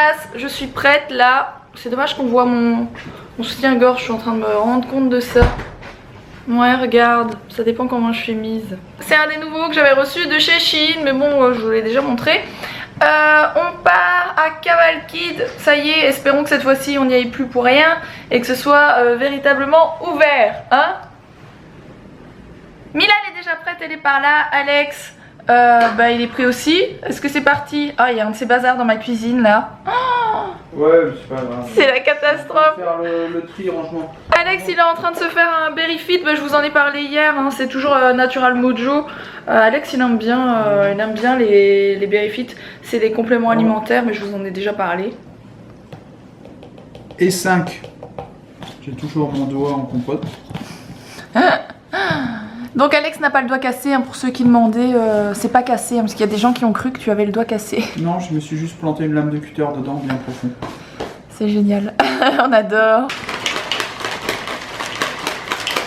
place, je suis prête là. C'est dommage qu'on voit mon soutien-gorge, je suis en train de me rendre compte de ça. Ouais, regarde, ça dépend comment je suis mise. C'est un des nouveaux que j'avais reçu de chez Shein, mais bon, je vous l'ai déjà montré. On part à Cavalkid, ça y est, espérons que cette fois-ci on n'y aille plus pour rien et que ce soit véritablement ouvert, hein. Mila elle est déjà prête, elle est par là. Alex, bah il est prêt aussi. Est-ce que c'est parti? Ah, il y a un de ces bazars dans ma cuisine là. Oh, ouais, c'est pas grave. c'est la catastrophe. Faire le tri rangement. Alex il est en train de se faire un Berry Fit, bah, je vous en ai parlé hier, hein. C'est toujours Natural Mojo. Alex il aime bien les Berry Fit, c'est des compléments alimentaires, mais je vous en ai déjà parlé. Et 5. J'ai toujours mon doigt en compote. Donc Alex n'a pas le doigt cassé, hein, pour ceux qui demandaient, c'est pas cassé, hein, parce qu'il y a des gens qui ont cru que tu avais le doigt cassé. Non, je me suis juste planté une lame de cutter dedans bien profond. C'est génial, on adore.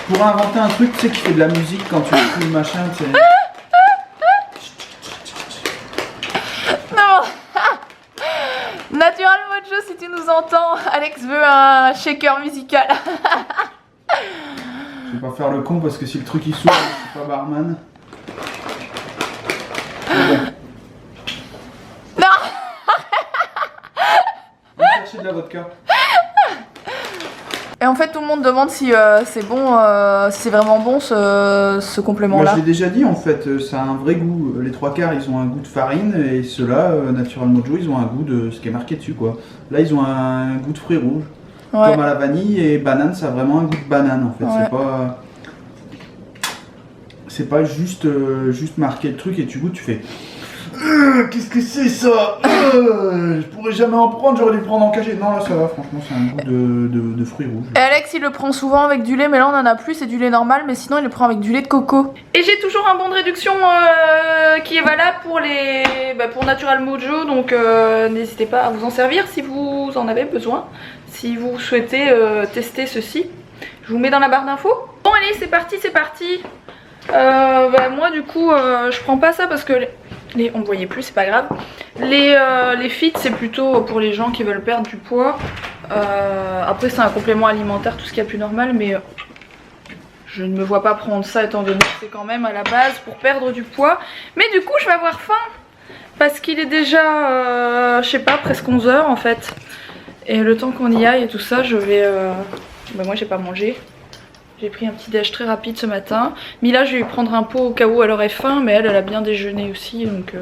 Pour inventer un truc, tu sais, qui fait de la musique quand tu fous le machin, tu sais. Non. Natural Mojo, si tu nous entends, Alex veut un shaker musical. Je vais pas faire le con parce que si le truc il s'ouvre, je suis pas barman. Bon. Non. On va chercher de la vodka. Et en fait tout le monde demande si c'est bon, si c'est vraiment bon ce complément là. Moi je l'ai déjà dit en fait, ça a un vrai goût. Les trois quarts ils ont un goût de farine et ceux-là, Natural Mojo, ils ont un goût de ce qui est marqué dessus quoi. Là ils ont un goût de fruits rouges. Ouais. Comme à la vanille, et banane, ça a vraiment un goût de banane en fait. Ouais. C'est pas juste marquer le truc et tu goûtes, tu fais qu'est-ce que c'est ça, je pourrais jamais en prendre, j'aurais dû le prendre en cachet. Non là ça va, franchement c'est un goût de fruits rouges. Et Alex il le prend souvent avec du lait, mais là on en a plus, c'est du lait normal, mais sinon il le prend avec du lait de coco. Et j'ai toujours un bon de réduction qui est valable pour Natural Mojo, donc n'hésitez pas à vous en servir si vous en avez besoin, si vous souhaitez tester ceci. Je vous mets dans la barre d'infos. Bon allez, c'est parti, c'est parti. Moi du coup je prends pas ça parce que on ne voyait plus, c'est pas grave. Les fit c'est plutôt pour les gens qui veulent perdre du poids. Après c'est un complément alimentaire, tout ce qu'il y a de plus normal, mais je ne me vois pas prendre ça étant donné que c'est quand même à la base pour perdre du poids. Mais du coup je vais avoir faim parce qu'il est déjà je sais pas, presque 11 h en fait. Et le temps qu'on y aille et tout ça, je vais moi j'ai pas mangé. J'ai pris un petit déj très rapide ce matin. Mila, je vais lui prendre un pot au cas où elle aurait faim, mais elle a bien déjeuné aussi, donc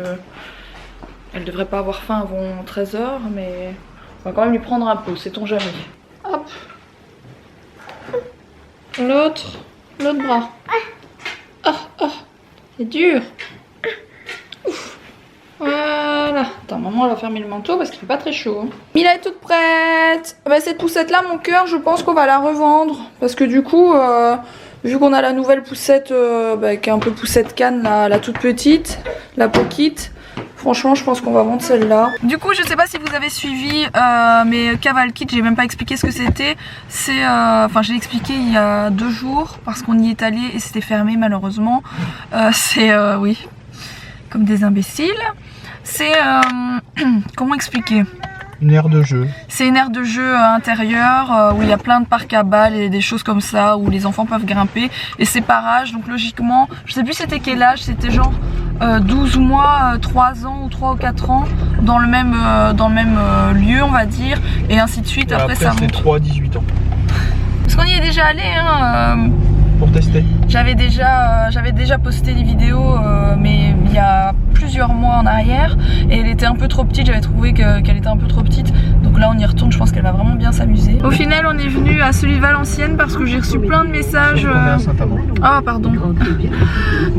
elle devrait pas avoir faim avant 13 h, mais on va quand même lui prendre un pot, sait-on jamais. Hop. L'autre bras. Ah, c'est dur. Ouf. Voilà. Attends, maman elle va fermer le manteau parce qu'il fait pas très chaud. Hein. Mila est toute prête. Cette poussette là, mon cœur, je pense qu'on va la revendre. Parce que du coup, vu qu'on a la nouvelle poussette qui est un peu poussette canne, la toute petite, la Pocket, franchement je pense qu'on va vendre celle-là. Du coup je sais pas si vous avez suivi mais Cavalkid, j'ai même pas expliqué ce que c'était. C'est enfin je l'ai expliqué il y a 2 jours parce qu'on y est allé et c'était fermé malheureusement. C'est oui, comme des imbéciles. C'est comment expliquer? Une aire de jeu. C'est une aire de jeu intérieure où il y a plein de parcs à balles et des choses comme ça où les enfants peuvent grimper. Et c'est par âge, donc logiquement, je sais plus c'était quel âge, c'était genre 12 mois, 3 ans ou 3 ou 4 ans dans le même lieu on va dire. Et ainsi de suite, après ça monte. C'est 3 à 18 ans. Parce qu'on y est déjà allé hein. Pour tester. J'avais déjà posté des vidéos mais il y a plusieurs mois en arrière et elle était un peu trop petite, j'avais trouvé qu'elle était un peu trop petite, donc là on y retourne, je pense qu'elle va vraiment bien s'amuser. Au final on est venu à celui de Valenciennes parce que j'ai reçu plein de messages ah pardon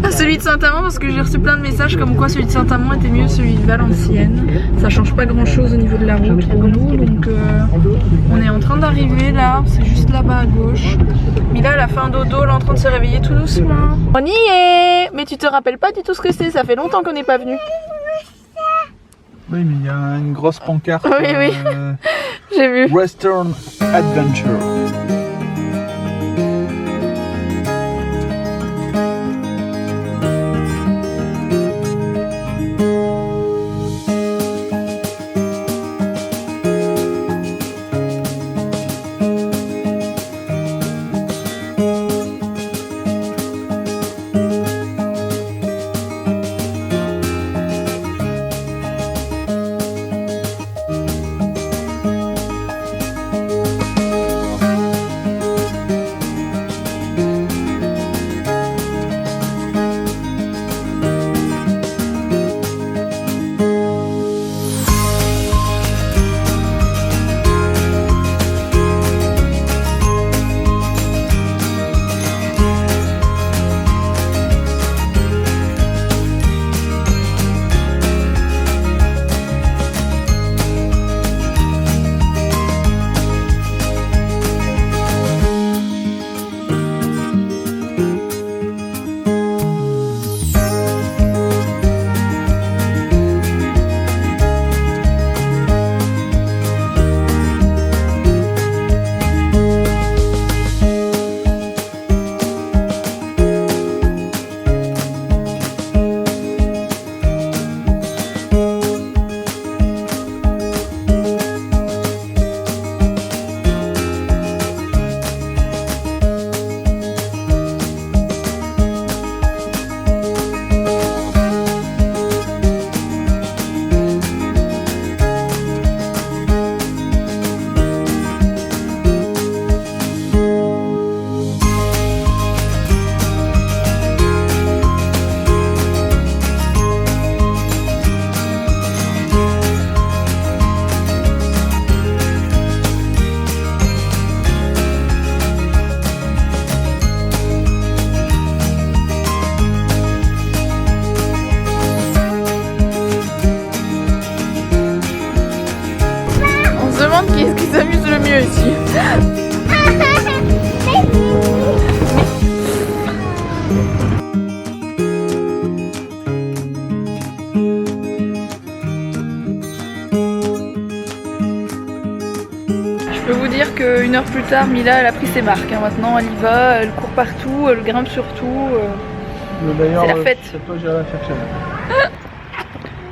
à celui de Saint-Amand parce que j'ai reçu plein de messages comme quoi celui de Saint-Amand était mieux que celui de Valenciennes. Ça change pas grand chose au niveau de la route pour nous, donc on est en train d'arriver là, c'est juste là-bas à gauche. Mila elle a fait un dodo, elle est en train de se réveiller tout doucement. On y est. Mais tu te rappelles pas du tout ce que c'est, ça fait longtemps qu'on n'est pas venu. Oui mais il y a une grosse pancarte. Oui. J'ai vu. Western Adventure. Je peux vous dire qu'une heure plus tard, Mila elle a pris ses marques. Hein. Maintenant elle y va, elle court partout, elle grimpe sur tout. C'est la fête. Toi, j'irai la chercher.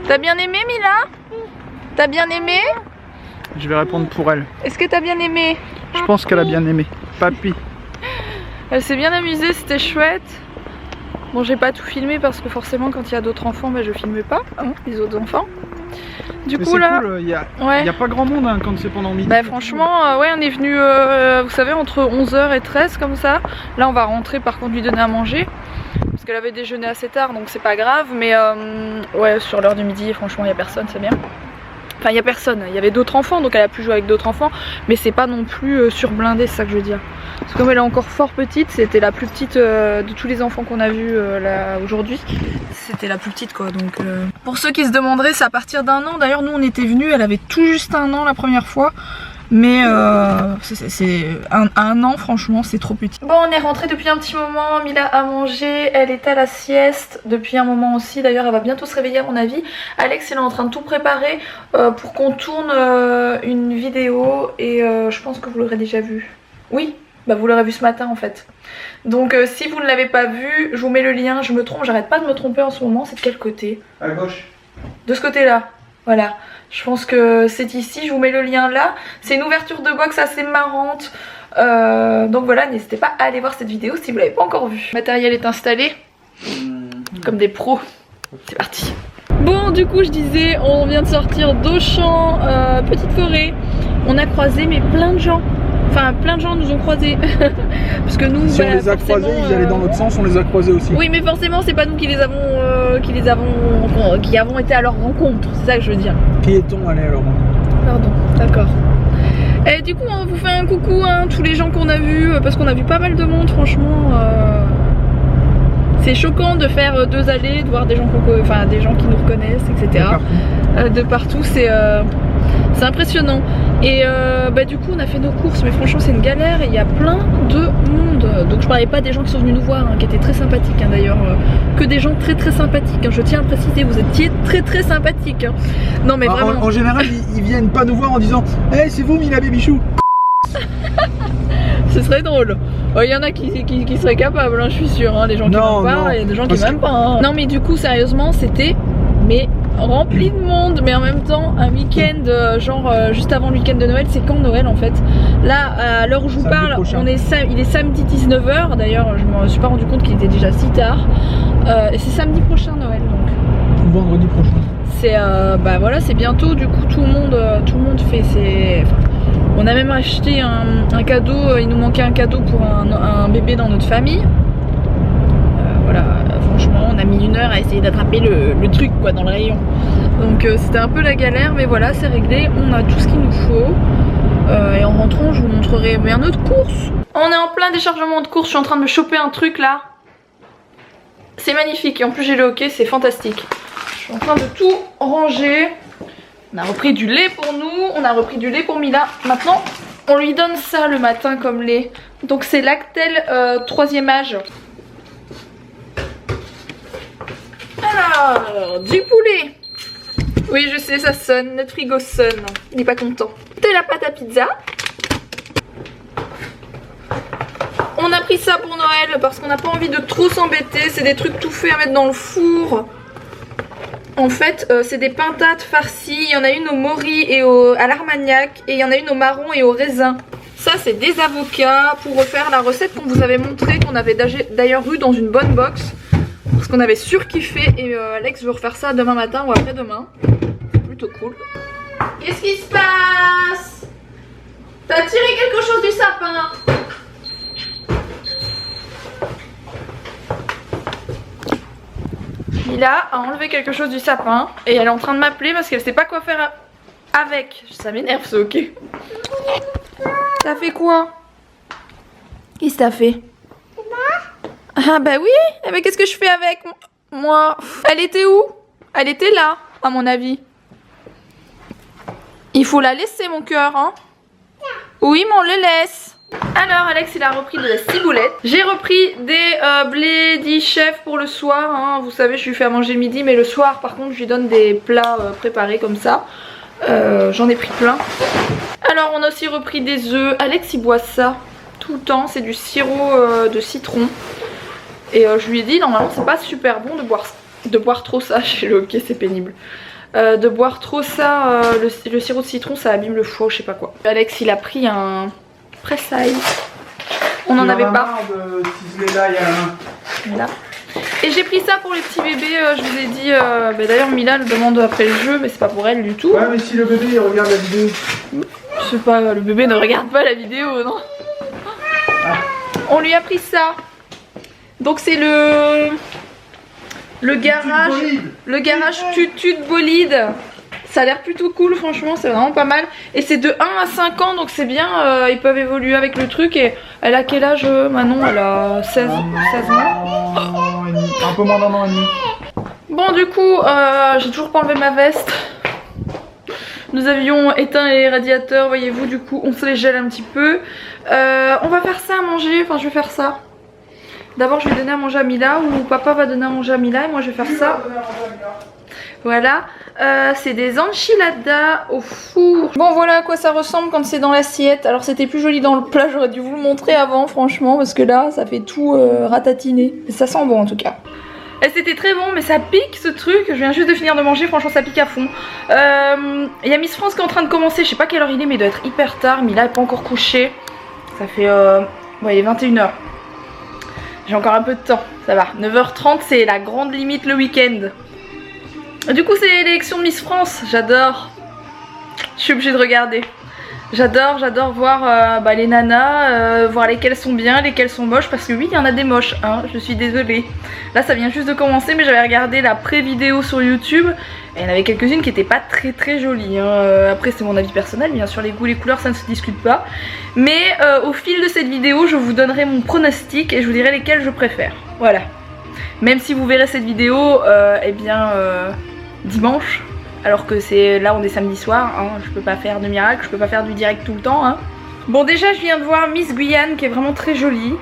T'as bien aimé Mila? T'as bien aimé? Je vais répondre pour elle. Est-ce que t'as bien aimé? Je pense qu'elle a bien aimé. Papy. Elle s'est bien amusée, c'était chouette. Bon, j'ai pas tout filmé parce que forcément quand il y a d'autres enfants, bah, je filme pas hein, les autres enfants. Du coup là, cool, y a pas grand monde hein, quand c'est pendant midi. Bah franchement, ouais, on est venu, vous savez, entre 11h et 13 comme ça. Là on va rentrer par contre lui donner à manger. Parce qu'elle avait déjeuné assez tard donc c'est pas grave. Mais ouais, sur l'heure du midi, franchement il y a personne, c'est bien. Enfin il y a personne, il y avait d'autres enfants donc elle a pu jouer avec d'autres enfants. Mais c'est pas non plus surblindé, c'est ça que je veux dire. Parce que comme elle est encore fort petite, c'était la plus petite de tous les enfants qu'on a vus là aujourd'hui. C'était la plus petite quoi donc Pour ceux qui se demanderaient, c'est à partir d'1 an. D'ailleurs nous on était venus, elle avait tout juste 1 an la première fois. Mais c'est un an franchement c'est trop petit. Bon on est rentré depuis un petit moment, Mila a mangé, elle est à la sieste depuis un moment aussi. D'ailleurs elle va bientôt se réveiller à mon avis. Alex il est en train de tout préparer pour qu'on tourne une vidéo. Et je pense que vous l'aurez déjà vu. Oui, bah vous l'aurez vu ce matin en fait. Donc si vous ne l'avez pas vu, je vous mets le lien. Je me trompe, j'arrête pas de me tromper en ce moment. C'est de quel côté? À gauche. De ce côté là. Voilà, je pense que c'est ici, je vous mets le lien là. C'est une ouverture de box assez marrante. Donc voilà, n'hésitez pas à aller voir cette vidéo si vous l'avez pas encore vue. Le matériel est installé, comme des pros. C'est parti. Bon, du coup je disais, on vient de sortir d'Auchan, petite forêt. On a croisé mais plein de gens. Enfin plein de gens nous ont croisés. Parce que nous, si on les a croisés, ils allaient dans l'autre sens, on les a croisés aussi. Oui mais forcément c'est pas nous qui avons été à leur rencontre, c'est ça que je veux dire. Qui est-on allé alors? Pardon, d'accord. Et du coup on vous fait un coucou hein, tous les gens qu'on a vus, parce qu'on a vu pas mal de monde franchement. C'est choquant de faire 2 allées, de voir des gens, des gens qui nous reconnaissent, etc. De partout, c'est impressionnant. Et bah, du coup on a fait nos courses, mais franchement c'est une galère et il y a plein de monde. Donc je parlais pas des gens qui sont venus nous voir, hein, qui étaient très sympathiques hein, d'ailleurs, que des gens très très sympathiques. Hein. Je tiens à préciser, vous étiez très très sympathiques. Hein. Non mais vraiment. En général ils viennent pas nous voir en disant hey, c'est vous Mila Bébichou. Ce serait drôle. Il y en a qui seraient capables, hein, je suis sûre. Hein, les gens qui m'aiment pas, il y a des gens qui m'aiment pas. Hein. Non mais du coup sérieusement c'était rempli de monde, mais en même temps un week-end genre juste avant le week-end de Noël. C'est quand Noël en fait? Là à l'heure où je vous parle, il est samedi 19h. D'ailleurs je me suis pas rendu compte qu'il était déjà si tard. Et c'est samedi prochain Noël donc. Ou vendredi prochain. C'est bah voilà, c'est bientôt. Du coup tout le monde fait ses. On a même acheté un cadeau, il nous manquait un cadeau pour un bébé dans notre famille. Voilà, franchement on a mis 1 heure à essayer d'attraper le truc quoi dans le rayon. Donc c'était un peu la galère, mais voilà c'est réglé, on a tout ce qu'il nous faut. Et en rentrant je vous montrerai bien notre course. On est en plein déchargement de course, je suis en train de me choper un truc là. C'est magnifique et en plus j'ai le hockey, c'est fantastique. Je suis en train de tout ranger. On a repris du lait pour nous, on a repris du lait pour Mila. Maintenant, on lui donne ça le matin comme lait. Donc c'est Lactel 3e âge. Alors, du poulet. Oui, je sais, ça sonne. Notre frigo sonne. Il n'est pas content. De la pâte à pizza. On a pris ça pour Noël parce qu'on n'a pas envie de trop s'embêter. C'est des trucs tout faits à mettre dans le four. En fait, c'est des pintades farcies. Il y en a une au mori et à l'armagnac. Et il y en a une au marron et au raisin. Ça, c'est des avocats pour refaire la recette qu'on vous avait montré, qu'on avait d'ailleurs eu dans une bonne box. Parce qu'on avait surkiffé. Et Alex veut refaire ça demain matin ou après-demain. C'est plutôt cool. Qu'est-ce qui se passe? T'as tiré quelque chose du sapin? Mila a enlevé quelque chose du sapin et elle est en train de m'appeler parce qu'elle sait pas quoi faire avec. Ça m'énerve ce hockey. T'as fait quoi? Qu'est-ce que t'as fait? Ah bah oui, mais qu'est-ce que je fais avec moi? Elle était où? Elle était là, à mon avis. Il faut la laisser mon cœur, hein? Oui, mais on le laisse. Alors Alex il a repris de la ciboulette. J'ai repris des Bledi Chef pour le soir hein. Vous savez je lui fais à manger midi, mais le soir par contre je lui donne des plats préparés comme ça. J'en ai pris plein. Alors on a aussi repris des œufs. Alex il boit ça tout le temps, c'est du sirop de citron. Et je lui ai dit normalement c'est pas super bon de boire trop ça. Chez le ok c'est pénible. De boire trop ça, le sirop de citron ça abîme le foie ou je sais pas quoi. Alex il a pris un pressail. On en avait pas. Là. Et j'ai pris ça pour les petits bébés, je vous ai dit, d'ailleurs Mila le demande après le jeu mais c'est pas pour elle du tout. Ouais mais si le bébé il regarde la vidéo. Je sais pas, le bébé ne regarde pas la vidéo non. Ah. On lui a pris ça. Donc c'est le garage Tutut Bolide. Ça a l'air plutôt cool franchement, c'est vraiment pas mal. Et c'est de 1 à 5 ans donc c'est bien, ils peuvent évoluer avec le truc. Et elle a quel âge Manon? Elle a 16 mois. Un peu moins d'un an et demi. Bon du coup, j'ai toujours pas enlevé ma veste. Nous avions éteint les radiateurs, voyez-vous, du coup on se les gèle un petit peu. On va faire ça à manger, enfin je vais faire ça. D'abord je vais donner à manger à Mila, ou papa va donner à manger à Mila et moi je vais faire ça. Voilà, c'est des enchiladas au four. Bon voilà à quoi ça ressemble quand c'est dans l'assiette. Alors c'était plus joli dans le plat, j'aurais dû vous le montrer avant franchement, parce que là ça fait tout ratatiner. Ça sent bon en tout cas. Et c'était très bon mais ça pique ce truc, je viens juste de finir de manger, franchement ça pique à fond. Il y a Miss France qui est en train de commencer, je sais pas quelle heure il est mais il doit être hyper tard. Mila est pas encore couchée, ça fait ouais, il est 21 h. J'ai encore un peu de temps, ça va. 9 h 30 c'est la grande limite le week-end. Du coup c'est l'élection de Miss France, j'adore. Je suis obligée de regarder. J'adore voir les nanas, voir lesquelles sont bien, lesquelles sont moches. Parce que oui il y en a des moches, hein, je suis désolée. Là ça vient juste de commencer mais j'avais regardé la pré-vidéo sur YouTube. Et il y en avait quelques-unes qui étaient pas très jolies hein. Après c'est mon avis personnel, bien sûr les goûts, les couleurs ça ne se discute pas. Mais au fil de cette vidéo je vous donnerai mon pronostic et je vous dirai lesquelles je préfère. Voilà. Même si vous verrez cette vidéo dimanche. Alors que c'est là on est samedi soir, hein, je peux pas faire de miracle, je peux pas faire du direct tout le temps. Hein. Bon déjà je viens de voir Miss Guyane qui est vraiment très jolie.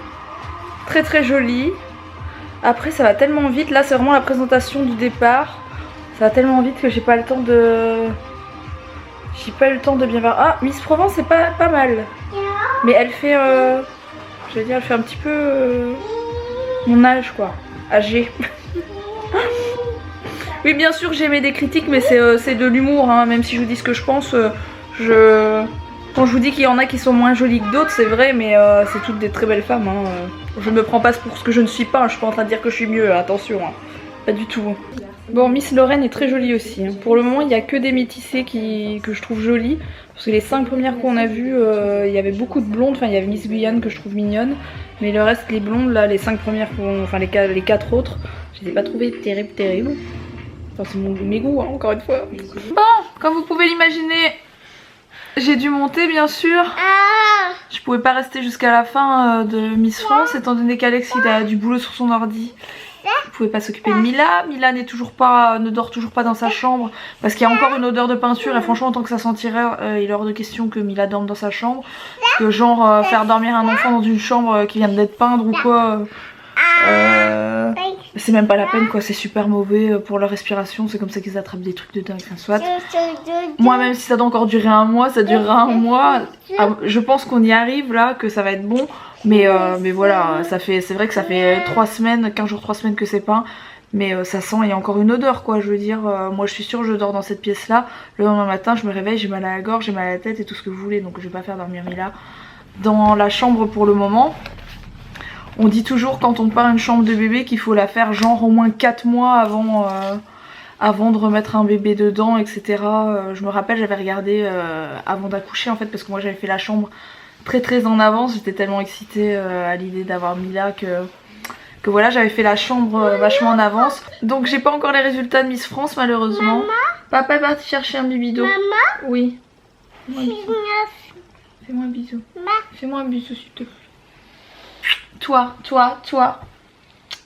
Très jolie. Après ça va tellement vite, là c'est vraiment la présentation du départ. Ça va tellement vite que j'ai pas le temps de... J'ai pas eu le temps de bien voir. Ah Miss Provence c'est pas mal. Mais elle fait... Je vais dire elle fait un petit peu... mon âge quoi. Âgée. Oui bien sûr j'aimais des critiques mais c'est de l'humour hein. Même si je vous dis ce que je pense, quand je vous dis qu'il y en a qui sont moins jolies que d'autres c'est vrai mais c'est toutes des très belles femmes hein. Je ne me prends pas pour ce que je ne suis pas, je suis pas en train de dire que je suis mieux, attention hein. Pas du tout. Bon Miss Lorraine est très jolie aussi hein. Pour le moment il n'y a que des métissés que je trouve jolies. Parce que les 5 premières qu'on a vues, il y avait beaucoup de blondes, enfin il y avait Miss Guyane que je trouve mignonne. Mais le reste les blondes là, les 5 premières, enfin les 4 autres, je les ai pas trouvées terribles. Enfin c'est mes goûts hein, encore une fois. Bon, comme vous pouvez l'imaginer, j'ai dû monter bien sûr. Je pouvais pas rester jusqu'à la fin de Miss France étant donné qu'Alex il a du boulot sur son ordi. Il pouvait pas s'occuper de Mila. Mila ne dort toujours pas dans sa chambre parce qu'il y a encore une odeur de peinture et franchement tant que ça sentirait il est hors de question que Mila dorme dans sa chambre. Parce que genre faire dormir un enfant dans une chambre qui vient d'être peinte ou quoi, c'est même pas la peine quoi, c'est super mauvais pour leur respiration, c'est comme ça qu'ils attrapent des trucs de dingue, enfin, soit. Moi même si ça doit encore durer un mois, ça durera un mois. Je pense qu'on y arrive là, que ça va être bon. Mais voilà, c'est vrai que ça fait 3 semaines, 15 jours, 3 semaines que c'est peint. Mais ça sent, il y a encore une odeur quoi, je veux dire, moi je suis sûre je dors dans cette pièce là. Le lendemain matin je me réveille, j'ai mal à la gorge, j'ai mal à la tête et tout ce que vous voulez. Donc je vais pas faire dormir Mila dans la chambre pour le moment. On dit toujours quand on peint une chambre de bébé qu'il faut la faire genre au moins 4 mois avant de remettre un bébé dedans, etc. Je me rappelle j'avais regardé avant d'accoucher en fait parce que moi j'avais fait la chambre très en avance. J'étais tellement excitée à l'idée d'avoir Mila que voilà, j'avais fait la chambre vachement en avance. Donc j'ai pas encore les résultats de Miss France malheureusement. Maman, papa est parti chercher un bibido. Maman, oui. Fais-moi un bisou. Fais-moi un bisou s'il te plaît. Toi.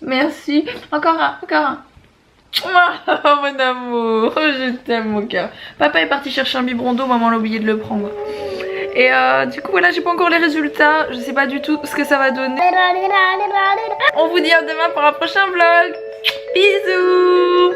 Merci. Encore un. Oh mon amour, je t'aime mon cœur. Papa est parti chercher un biberon d'eau, maman l'a oublié de le prendre. Et du coup voilà, j'ai pas encore les résultats, je sais pas du tout ce que ça va donner. On vous dit à demain pour un prochain vlog. Bisous.